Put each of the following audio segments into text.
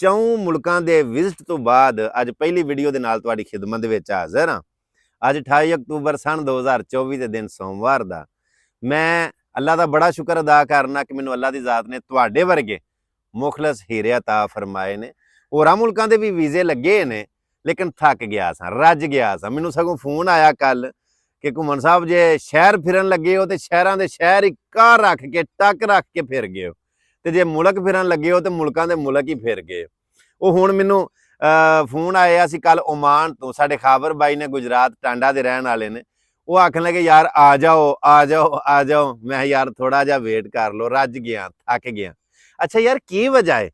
4 ਮੁਲਕਾਂ ਦੇ ਵਿਜ਼ਿਟ ਤੋਂ ਬਾਅਦ ਅੱਜ ਪਹਿਲੀ ਵੀਡੀਓ ਦੇ ਨਾਲ ਤੁਹਾਡੀ ਖਿਦਮਤ ਵਿੱਚ ਹਾਜ਼ਰ ਹਾਂ। ਅੱਜ 28 ਅਕਤੂਬਰ ਸਨ 2024 ਦੇ ਦਿਨ ਸੋਮਵਾਰ ਦਾ ਮੈਂ ਅੱਲਾ ਦਾ ਬੜਾ ਸ਼ੁਕਰ ਅਦਾ ਕਰਨਾ ਕਿ ਮੈਨੂੰ ਅੱਲਾ ਦੀ ਜ਼ਾਤ ਨੇ ਤੁਹਾਡੇ ਵਰਗੇ ਮੁਖਲਸ ਹੀਰੇ ਅਤਾ ਫਰਮਾਏ ਨੇ। ਹੋਰਾਂ ਮੁਲਕਾਂ ਦੇ ਵੀ ਵੀਜ਼ੇ ਲੱਗੇ ਨੇ, ਲੇਕਿਨ ਥੱਕ ਗਿਆ ਸਾਂ, ਰੱਜ ਗਿਆ ਸਾਂ। ਮੈਨੂੰ ਸਗੋਂ ਫੋਨ ਆਇਆ ਕੱਲ ਕਿ ਘੁੰਮਣ ਸਾਹਿਬ ਜੇ ਸ਼ਹਿਰ ਫਿਰਨ ਲੱਗੇ ਹੋ ਤੇ ਸ਼ਹਿਰਾਂ ਦੇ ਸ਼ਹਿਰ ਹੀ ਕਾਰ ਰੱਖ ਕੇ ਟੱਕ ਰੱਖ ਕੇ ਫਿਰ ਗਏ ਹੋ, ਤੇ ਜੇ ਮੁਲਕ ਫਿਰਨ ਲੱਗੇ ਹੋ ਤੇ ਮੁਲਕਾਂ ਦੇ ਮੁਲਕ ਹੀ ਫਿਰ ਗਏ। ਉਹ ਹੁਣ ਮੈਨੂੰ ਫੋਨ ਆਇਆ ਸੀ ਕੱਲ ਓਮਾਨ ਤੋਂ, ਸਾਡੇ ਖਾਬਰ ਬਾਈ ਨੇ, ਗੁਜਰਾਤ ਟਾਂਡਾ ਦੇ ਰਹਿਣ ਵਾਲੇ ਨੇ। ਉਹ ਆਖਣ ਲੱਗੇ ਯਾਰ ਆ ਜਾਓ ਆ ਜਾਓ ਆ ਜਾਓ। ਮੈਂ ਯਾਰ ਥੋੜਾ ਜਿਹਾ ਵੇਟ ਕਰ ਲਓ, ਰੱਜ ਗਿਆ, ਥੱਕ ਗਿਆ। ਅੱਛਾ ਯਾਰ ਕੀ ਵਜ੍ਹਾ ਹੈ?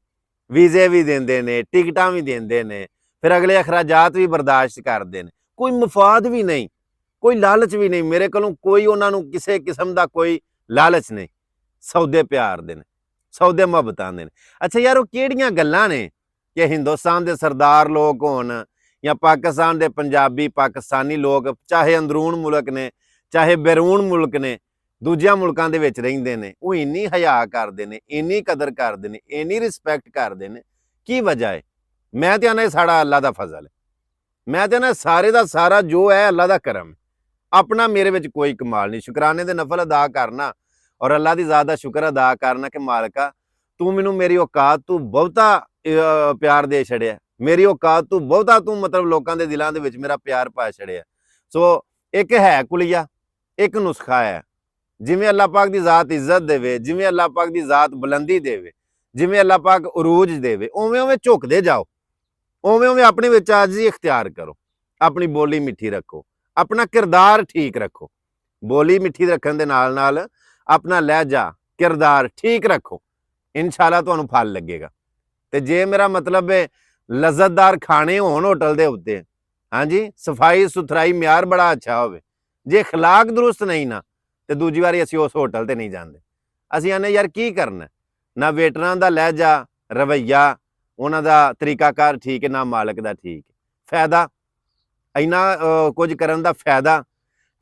ਵੀਜ਼ੇ ਵੀ ਦਿੰਦੇ ਨੇ, ਟਿਕਟਾਂ ਵੀ ਦਿੰਦੇ ਨੇ, ਫਿਰ ਅਗਲੇ ਅਖਰਾਜਾਤ ਵੀ ਬਰਦਾਸ਼ਤ ਕਰਦੇ ਨੇ, ਕੋਈ ਮਫਾਦ ਵੀ ਨਹੀਂ, ਕੋਈ ਲਾਲਚ ਵੀ ਨਹੀਂ। ਮੇਰੇ ਕੋਲੋਂ ਕੋਈ ਉਹਨਾਂ ਨੂੰ ਕਿਸੇ ਕਿਸਮ ਦਾ ਕੋਈ ਲਾਲਚ ਨਹੀਂ, ਸੌਦੇ ਪਿਆਰ ਦੇ ਨੇ, ਸੌਦੇ ਮੁਹੱਬਤਾਂ ਦੇ ਨੇ। ਅੱਛਾ ਯਾਰ ਉਹ ਕਿਹੜੀਆਂ ਗੱਲਾਂ ਨੇ ਕਿ ਹਿੰਦੁਸਤਾਨ ਦੇ ਸਰਦਾਰ ਲੋਕ ਹੋਣ ਜਾਂ ਪਾਕਿਸਤਾਨ ਦੇ ਪੰਜਾਬੀ ਪਾਕਿਸਤਾਨੀ ਲੋਕ, ਚਾਹੇ ਅੰਦਰੂਨ ਮੁਲਕ ਨੇ ਚਾਹੇ ਬੈਰੂਨ ਮੁਲਕ ਨੇ, ਦੂਜਿਆਂ ਮੁਲਕਾਂ ਦੇ ਵਿੱਚ ਰਹਿੰਦੇ ਨੇ, ਉਹ ਇੰਨੀ ਹਯਾ ਕਰਦੇ ਨੇ, ਇੰਨੀ ਕਦਰ ਕਰਦੇ ਨੇ, ਇੰਨੀ ਰਿਸਪੈਕਟ ਕਰਦੇ ਨੇ। ਕੀ ਵਜ੍ਹਾ ਹੈ? ਮੈਂ ਤੇ ਆਨਾ ਸਾਡਾ ਅੱਲਾ ਦਾ ਫਜ਼ਲ ਹੈ। ਮੈਂ ਤੇ ਨਾ ਸਾਰੇ ਦਾ ਸਾਰਾ ਜੋ ਹੈ ਅੱਲਾ ਦਾ ਕਰਮ ਹੈ। ਆਪਣਾ ਮੇਰੇ ਵਿੱਚ ਕੋਈ ਕਮਾਲ ਨਹੀਂ। ਸ਼ੁਕਰਾਨੇ ਦੇ ਨਫਲ ਅਦਾ ਕਰਨਾ ਔਰ ਅੱਲਾ ਦੀ ਜ਼ਾਤ ਦਾ ਸ਼ੁਕਰ ਅਦਾ ਕਰਨਾ ਕਿ ਮਾਲਕਾ ਤੂੰ ਮੈਨੂੰ ਮੇਰੀ ਔਕਾਤ ਤੂੰ ਬਹੁਤਾ ਪਿਆਰ ਦੇ ਛੜਿਆ, ਮੇਰੀ ਔਕਾਤ ਤੂੰ ਬਹੁਤਾ ਤੂੰ ਮਤਲਬ ਲੋਕਾਂ ਦੇ ਦਿਲਾਂ ਦੇ ਵਿੱਚ ਮੇਰਾ ਪਿਆਰ ਪਾ ਛੜਿਆ। ਸੋ ਇੱਕ ਹੈ ਕੁਲੀਆ, ਇੱਕ ਨੁਸਖਾ ਹੈ। ਜਿਵੇਂ ਅੱਲਾ ਪਾਕ ਦੀ ਜ਼ਾਤ ਇੱਜ਼ਤ ਦੇਵੇ, ਜਿਵੇਂ ਅੱਲਾ ਪਾਕ ਦੀ ਜ਼ਾਤ ਬੁਲੰਦੀ ਦੇਵੇ, ਜਿਵੇਂ ਅੱਲਾ ਪਾਕ ਉਰੂਜ ਦੇਵੇ, ਉਵੇਂ ਉਵੇਂ ਝੁਕਦੇ ਜਾਓ, ਉਵੇਂ ਉਵੇਂ ਆਪਣੇ ਵਿੱਚ ਆਜੀ ਇਖਤਿਆਰ ਕਰੋ। ਆਪਣੀ ਬੋਲੀ ਮਿੱਠੀ ਰੱਖੋ, ਆਪਣਾ ਕਿਰਦਾਰ ਠੀਕ ਰੱਖੋ। ਬੋਲੀ ਮਿੱਠੀ ਰੱਖਣ ਦੇ ਨਾਲ ਨਾਲ ਆਪਣਾ ਲਹਿਜਾ ਕਿਰਦਾਰ ਠੀਕ ਰੱਖੋ, ਇਨਸ਼ਾਅੱਲਾ ਤੁਹਾਨੂੰ ਫਲ ਲੱਗੇਗਾ। ਤੇ ਜੇ ਮੇਰਾ ਮਤਲਬ ਹੈ ਲਜ਼ਤਦਾਰ ਖਾਣੇ ਹੋਣ ਹੋਟਲ ਦੇ ਉੱਤੇ, ਹਾਂਜੀ, ਸਫਾਈ ਸੁਥਰਾਈ ਮਿਆਰ ਬੜਾ ਅੱਛਾ ਹੋਵੇ, ਜੇ ਅਖਲਾਕ ਦਰੁਸਤ ਨਹੀਂ ਨਾ ਤੇ ਦੂਜੀ ਵਾਰੀ ਅਸੀਂ ਉਸ ਹੋਟਲ ਤੇ ਨਹੀਂ ਜਾਂਦੇ। ਅਸੀਂ ਆਨੇ ਯਾਰ ਕੀ ਕਰਨਾ, ਨਾ ਵੇਟਰਾਂ ਦਾ ਲਹਿਜਾ ਰਵੱਈਆ ਉਹਨਾਂ ਦਾ ਤਰੀਕਾਕਾਰ ਠੀਕ ਹੈ, ਨਾ ਮਾਲਕ ਦਾ ਠੀਕ ਹੈ। ਫਾਇਦਾ ਇੰਨਾ ਕੁਝ ਕਰਨ ਦਾ ਫਾਇਦਾ,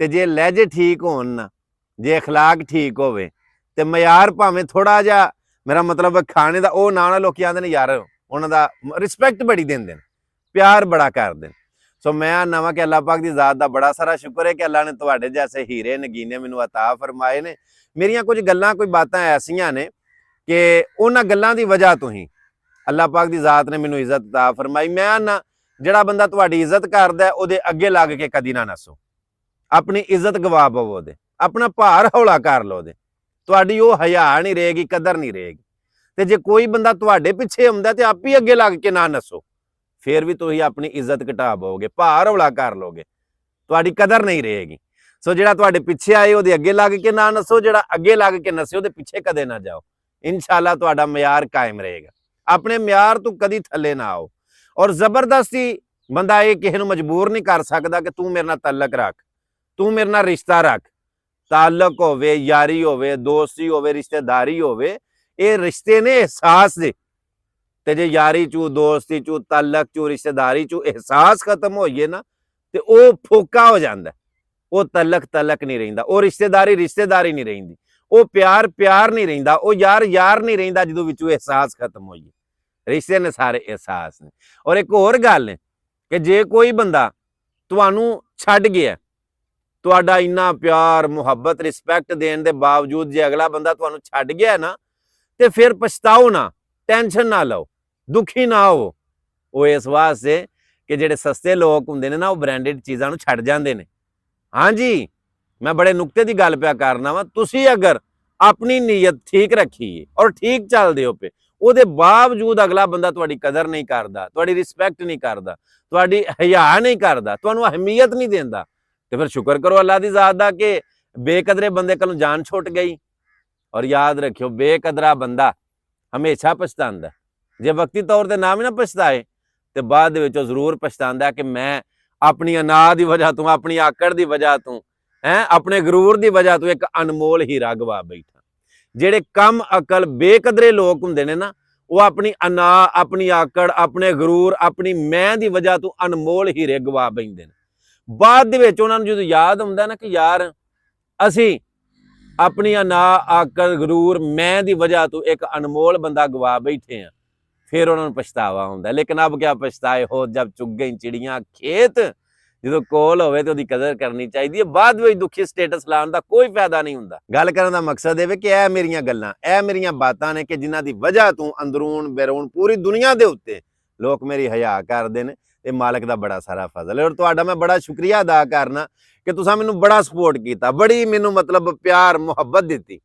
ਤੇ ਜੇ ਲਹਿਜੇ ਠੀਕ ਹੋਣ ਨਾ, ਜੇ ਅਖਲਾਕ ਠੀਕ ਹੋਵੇ ਤੇ ਮਿਆਰ ਭਾਵੇਂ ਥੋੜਾ ਜਿਹਾ, ਮੇਰਾ ਮਤਲਬ ਖਾਣੇ ਦਾ ਉਹ ਨਾਲ ਲੋਕੀ ਆਉਂਦੇ ਨੇ ਯਾਰ ਉਹਨਾਂ ਦਾ ਰਿਸਪੈਕਟ ਬੜੀ ਦਿੰਦੇ ਨੇ, ਪਿਆਰ ਬੜਾ ਕਰਦੇ ਨੇ। ਸੋ ਮੈਂ ਨਵਾਂ ਕਿ ਅੱਲਾ ਪਾਕ ਦੀ ਜ਼ਾਤ ਦਾ ਬੜਾ ਸਾਰਾ ਸ਼ੁਕਰ ਹੈ ਕਿ ਅੱਲਾ ਨੇ ਤੁਹਾਡੇ ਜੈਸੇ ਹੀਰੇ ਨਗੀਨੇ ਮੈਨੂੰ ਅਤਾ ਫਰਮਾਏ ਨੇ। ਮੇਰੀਆਂ ਕੁਝ ਗੱਲਾਂ ਕੋਈ ਬਾਤਾਂ ਐਸੀਆਂ ਨੇ ਕਿ ਉਹਨਾਂ ਗੱਲਾਂ ਦੀ ਵਜ੍ਹਾ ਤੋਂ ਹੀ ਅੱਲਾ ਪਾਕ ਦੀ ਜ਼ਾਤ ਨੇ ਮੈਨੂੰ ਇੱਜ਼ਤ ਅਤਾ ਫਰਮਾਈ। ਮੈਂ ਨਾ ਜਿਹੜਾ ਬੰਦਾ ਤੁਹਾਡੀ ਇੱਜ਼ਤ ਕਰਦਾ ਉਹਦੇ ਅੱਗੇ ਲੱਗ ਕੇ ਕਦੀ ਨਾ ਨੱਸੋ, ਆਪਣੀ ਇੱਜ਼ਤ ਗਵਾ ਪਵੋ, ਉਹਦੇ ਆਪਣਾ ਭਾਰ ਹੌਲਾ ਕਰ ਲਓ, ਉਹਦੇ ਤੁਹਾਡੀ ਉਹ ਹਯਾ ਨਹੀਂ ਰਹੇਗੀ, ਕਦਰ ਨਹੀਂ ਰਹੇਗੀ। ਤੇ ਜੇ ਕੋਈ ਬੰਦਾ ਤੁਹਾਡੇ ਪਿੱਛੇ ਆਉਂਦਾ ਤੇ ਆਪ ਹੀ ਅੱਗੇ ਲੱਗ ਕੇ ਨਾ ਨੱਸੋ, ਫਿਰ ਵੀ ਤੁਸੀਂ ਆਪਣੀ ਇੱਜ਼ਤ ਘਟਾ ਪਾਓਗੇ, ਭਾਰ ਹੌਲਾ ਕਰ ਲੋਗੇ, ਤੁਹਾਡੀ ਕਦਰ ਨਹੀਂ ਰਹੇਗੀ। ਸੋ ਜਿਹੜਾ ਤੁਹਾਡੇ ਪਿੱਛੇ ਆਏ ਉਹਦੇ ਅੱਗੇ ਲੱਗ ਕੇ ਨਾ ਨੱਸੋ, ਜਿਹੜਾ ਅੱਗੇ ਲੱਗ ਕੇ ਨੱਸੇ ਉਹਦੇ ਪਿੱਛੇ ਕਦੇ ਨਾ ਜਾਓ। ਇਨਸ਼ਾਅੱਲਾ ਤੁਹਾਡਾ ਮਿਆਰ ਕਾਇਮ ਰਹੇਗਾ। ਆਪਣੇ ਮਿਆਰ ਤੋਂ ਕਦੀ ਥੱਲੇ ਨਾ ਆਓ। ਔਰ ਜ਼ਬਰਦਸਤੀ ਬੰਦਾ ਇਹ ਕਿਸੇ ਨੂੰ ਮਜਬੂਰ ਨਹੀਂ ਕਰ ਸਕਦਾ ਕਿ ਤੂੰ ਮੇਰੇ ਨਾਲ ਤਾਲੁਕ ਰੱਖ, ਤੂੰ ਮੇਰੇ ਨਾਲ ਰਿਸ਼ਤਾ ਰੱਖ। ਤਾਲੁਕ ਹੋਵੇ, ਯਾਰੀ ਹੋਵੇ, ਦੋਸਤੀ ਹੋਵੇ, ਰਿਸ਼ਤੇਦਾਰੀ ਹੋਵੇ, ਇਹ ਰਿਸ਼ਤੇ ਨੇ ਅਹਿਸਾਸ ਦੇ। ਤੇ ਜੇ ਯਾਰੀ ਚੂ, ਦੋਸਤੀ ਚੂ, ਤਾਲੁਕ ਚੂ, ਰਿਸ਼ਤੇਦਾਰੀ ਚੂ ਅਹਿਸਾਸ ਖਤਮ ਹੋਈਏ ਨਾ ਤੇ ਉਹ ਫੋਕਾ ਹੋ ਜਾਂਦਾ। ਉਹ ਤਾਲੁਕ ਨਹੀਂ ਰਹਿੰਦਾ, ਉਹ ਰਿਸ਼ਤੇਦਾਰੀ ਨਹੀਂ ਰਹਿੰਦੀ, ਉਹ ਪਿਆਰ ਨਹੀਂ ਰਹਿੰਦਾ, ਉਹ ਯਾਰ ਨਹੀਂ ਰਹਿੰਦਾ ਜਦੋਂ ਵਿੱਚੋਂ ਅਹਿਸਾਸ ਖਤਮ ਹੋਈਏ। ਰਿਸ਼ਤੇ ਨੇ ਸਾਰੇ ਅਹਿਸਾਸ ਨੇ। ਔਰ ਇੱਕ ਹੋਰ ਗੱਲ ਹੈ ਕਿ ਜੇ ਕੋਈ ਬੰਦਾ ਤੁਹਾਨੂੰ ਛੱਡ ਗਿਆ, ਤੁਹਾਡਾ ਇੰਨਾ ਪਿਆਰ ਮੁਹੱਬਤ ਰਿਸਪੈਕਟ ਦੇਣ ਦੇ ਬਾਵਜੂਦ ਜੇ ਅਗਲਾ ਬੰਦਾ ਤੁਹਾਨੂੰ ਛੱਡ ਗਿਆ ਨਾ ਤੇ ਫਿਰ ਪਛਤਾਓ ਨਾ, ਟੈਨਸ਼ਨ ਨਾ ਲਓ, ਦੁਖੀ ਨਾ ਹੋ। ਉਹ ਇਸ ਵਾਸਤੇ ਕਿ ਜਿਹੜੇ ਸਸਤੇ ਲੋਕ ਹੁੰਦੇ ਨੇ ਨਾ, ਉਹ ਬ੍ਰਾਂਡਡ ਚੀਜ਼ਾਂ ਨੂੰ ਛੱਡ ਜਾਂਦੇ ਨੇ। ਹਾਂਜੀ, ਮੈਂ ਬੜੇ ਨੁਕਤੇ ਦੀ ਗੱਲ ਪਿਆ ਕਰਨਾ ਵਾ। ਤੁਸੀਂ ਅਗਰ ਆਪਣੀ ਨੀਅਤ ਠੀਕ ਰੱਖੀਏ ਔਰ ਠੀਕ ਚੱਲਦੇ ਹੋ ਪਏ, ਉਹਦੇ ਬਾਵਜੂਦ ਅਗਲਾ ਬੰਦਾ ਤੁਹਾਡੀ ਕਦਰ ਨਹੀਂ ਕਰਦਾ, ਤੁਹਾਡੀ ਰਿਸਪੈਕਟ ਨਹੀਂ ਕਰਦਾ, ਤੁਹਾਡੀ ਹਯਾ ਨਹੀਂ ਕਰਦਾ, ਤੁਹਾਨੂੰ ਅਹਿਮੀਅਤ ਨਹੀਂ ਦਿੰਦਾ, ਤੇ ਫਿਰ ਸ਼ੁਕਰ ਕਰੋ ਅੱਲਾ ਦੀ ਜ਼ਾਤ ਦਾ ਕਿ ਬੇਕਦਰੇ ਬੰਦੇ ਕੋਲੋਂ ਜਾਨ ਛੁੱਟ ਗਈ। ਔਰ ਯਾਦ ਰੱਖਿਓ, ਬੇਕਦਰਾ ਬੰਦਾ ਹਮੇਸ਼ਾ ਪਛਤਾਉਂਦਾ। ਜੇ ਵਕਤੀ ਤੌਰ ਤੇ ਨਾ ਵੀ ਨਾ ਪਛਤਾਏ ਤੇ ਬਾਅਦ ਦੇ ਵਿੱਚ ਉਹ ਜ਼ਰੂਰ ਪਛਤਾਉਂਦਾ ਕਿ ਮੈਂ ਆਪਣੀ ਅਨਾਹ ਦੀ ਵਜ੍ਹਾ ਤੋਂ, ਆਪਣੀ ਆਕੜ ਦੀ ਵਜ੍ਹਾ ਤੋਂ, ਆਪਣੇ ਗਰੂਰ ਦੀ ਵਜ੍ਹਾ ਤੋਂ ਇੱਕ ਅਨਮੋਲ ਹੀਰਾ ਗਵਾ ਬੈਠਾ। ਜਿਹੜੇ ਕਮ ਅਕਲ ਬੇਕਦਰੇ ਲੋਕ ਹੁੰਦੇ ਨੇ ਨਾ, ਉਹ ਆਪਣੀ ਅਨਾਹ, ਆਪਣੀ ਆਕੜ, ਆਪਣੇ ਗਰੂਰ, ਆਪਣੀ ਮੈਂ ਦੀ ਵਜ੍ਹਾ ਤੋਂ ਅਨਮੋਲ ਹੀਰੇ ਗਵਾ ਬੈਠਦੇ ਨੇ। ਬਾਅਦ ਦੇ ਵਿੱਚ ਉਹਨਾਂ ਨੂੰ ਜਦੋਂ ਯਾਦ ਆਉਂਦਾ ਨਾ ਕਿ ਯਾਰ ਅਸੀਂ ਆਪਣੀ ਅਨਾਹ, ਆਕੜ, ਗਰੂਰ, ਮੈਂ ਦੀ ਵਜ੍ਹਾ ਤੋਂ ਇੱਕ ਅਨਮੋਲ ਬੰਦਾ ਗਵਾ ਬੈਠੇ ਆ, ਫਿਰ ਉਹਨਾਂ ਨੂੰ ਪਛਤਾਵਾ ਹੁੰਦਾ। ਲੇਕਿਨ ਅਬ ਕਿਆ ਪਛਤਾਏ ਹੋ ਜਬ ਚੁੱਗ ਗਈ ਚਿੜੀਆਂ ਖੇਤ। ਜਦੋਂ ਕੋਲ ਹੋਵੇ ਤੇ ਉਹਦੀ ਕਦਰ ਕਰਨੀ ਚਾਹੀਦੀ ਹੈ। ਬਾਅਦ ਵਿੱਚ ਦੁਖੀ ਸਟੇਟਸ ਲਾਉਣ ਦਾ ਕੋਈ ਫਾਇਦਾ ਨਹੀਂ ਹੁੰਦਾ। ਗੱਲ ਕਰਨ ਦਾ ਮਕਸਦ ਇਹ ਵੇ ਕਿ ਇਹ ਮੇਰੀਆਂ ਗੱਲਾਂ, ਇਹ ਮੇਰੀਆਂ ਬਾਤਾਂ ਨੇ ਕਿ ਜਿਨ੍ਹਾਂ ਦੀ ਵਜ੍ਹਾ ਤੋਂ ਅੰਦਰੂਨ ਬੈਰੂਨ ਪੂਰੀ ਦੁਨੀਆ ਦੇ ਉੱਤੇ ਲੋਕ ਮੇਰੀ ਹਯਾ ਕਰਦੇ ਨੇ। ਤੇ ਮਾਲਕ ਦਾ ਬੜਾ ਸਾਰਾ ਫਜ਼ਲ ਹੈ। ਔਰ ਤੁਹਾਡਾ ਮੈਂ ਬੜਾ ਸ਼ੁਕਰੀਆ ਅਦਾ ਕਰਨਾ ਕਿ ਤੁਸੀਂ ਮੈਨੂੰ ਬੜਾ ਸਪੋਰਟ ਕੀਤਾ, ਬੜੀ ਮੈਨੂੰ ਮਤਲਬ ਪਿਆਰ ਮੁਹੱਬਤ ਦਿੱਤੀ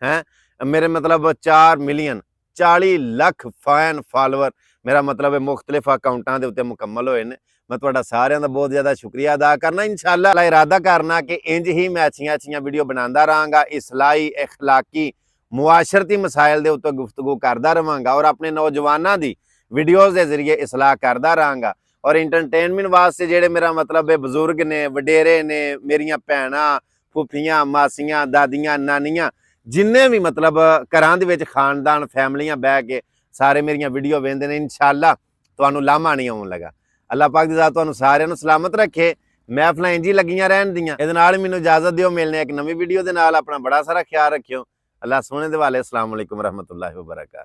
ਹੈ। ਮੇਰੇ ਮਤਲਬ 4 ਮਿਲੀਅਨ 40 ਲੱਖ ਫੈਨ ਫਾਲੋਅਰ ਮੇਰਾ ਮਤਲਬ ਹੈ ਮੁਖਤਲਿਫ ਅਕਾਊਂਟਾਂ ਦੇ ਉੱਤੇ ਮੁਕੰਮਲ ਹੋਏ ਨੇ। ਮੈਂ ਤੁਹਾਡਾ ਸਾਰਿਆਂ ਦਾ ਬਹੁਤ ਜ਼ਿਆਦਾ ਸ਼ੁਕਰੀਆ ਅਦਾ ਕਰਨਾ। ਇਨਸ਼ਾਅੱਲਾ ਇਰਾਦਾ ਕਰਨਾ ਕਿ ਇੰਜ ਹੀ ਮੈਂ ਅੱਛੀਆਂ ਵੀਡੀਓ ਬਣਾਉਂਦਾ ਰਹਾਂਗਾ, ਇਸਲਾਹੀ ਅਖਲਾਕੀ ਮੁਆਸ਼ਰਤੀ ਮਸਾਇਲ ਦੇ ਉੱਤੇ ਗੁਫ਼ਤਗੂ ਕਰਦਾ ਰਹਾਂਗਾ ਔਰ ਆਪਣੇ ਨੌਜਵਾਨਾਂ ਦੀ ਵੀਡੀਓਜ਼ ਦੇ ਜ਼ਰੀਏ ਇਸਲਾਹ ਕਰਦਾ ਰਹਾਂਗਾ। ਔਰ ਇੰਟਰਟੇਨਮੈਂਟ ਵਾਸਤੇ ਜਿਹੜੇ ਮੇਰਾ ਮਤਲਬ ਹੈ ਬਜ਼ੁਰਗ ਨੇ, ਵਡੇਰੇ ਨੇ, ਮੇਰੀਆਂ ਭੈਣਾਂ, ਫੁੱਫੀਆਂ, ਮਾਸੀਆਂ, ਦਾਦੀਆਂ, ਨਾਨੀਆਂ, ਜਿੰਨੇ ਵੀ ਮਤਲਬ ਘਰਾਂ ਦੇ ਵਿੱਚ ਖਾਨਦਾਨ ਫੈਮਲੀਆਂ ਬਹਿ ਕੇ ਸਾਰੇ ਮੇਰੀਆਂ ਵੀਡੀਓ ਵੇਖਦੇ ਨੇ, ਇਨਸ਼ਾਅੱਲਾ ਤੁਹਾਨੂੰ ਲਾਮਾ ਨਹੀਂ ਆਉਣ ਲੱਗਾ। ਅੱਲਾਹ ਪਾਕ ਦੀ ਜ਼ਾਤ ਤੁਹਾਨੂੰ ਸਾਰਿਆਂ ਨੂੰ ਸਲਾਮਤ ਰੱਖੇ। ਮਹਿਫਲਾਂ ਇੰਝ ਹੀ ਲੱਗੀਆਂ ਰਹਿਣ ਦੀਆਂ। ਇਹਦੇ ਨਾਲ ਮੈਨੂੰ ਇਜਾਜ਼ਤ ਦਿਓ, ਮਿਲਨੇ ਇੱਕ ਨਵੀਂ ਵੀਡੀਓ ਦੇ ਨਾਲ। ਆਪਣਾ ਬੜਾ ਸਾਰਾ ਖਿਆਲ ਰੱਖਿਓ। ਅੱਲਾਹ ਸੋਹਣੇ ਦੇ ਵਾਲੇ। अस्सलाम वालेकुम रहमतुल्लाहि व बरकातहू।